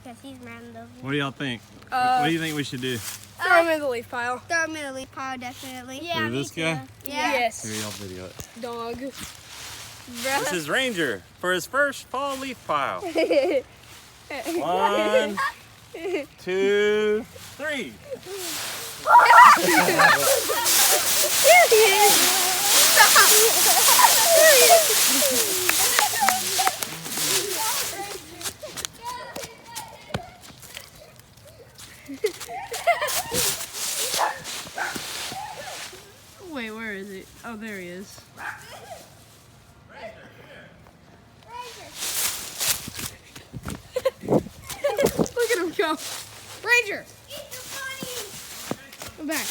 Because he's random. What do y'all think? What do you think we should do? Throw him in the leaf pile. Throw him in the leaf pile, definitely. Yeah, Who, this guy? Yeah. Yes. Here, y'all video it. Dog. This is Ranger for his first fall leaf pile. 1, 2, 3. Here he is. Stop. Here he is. Wait, where is he? Oh, there he is. Look at him go. Ranger! Come back.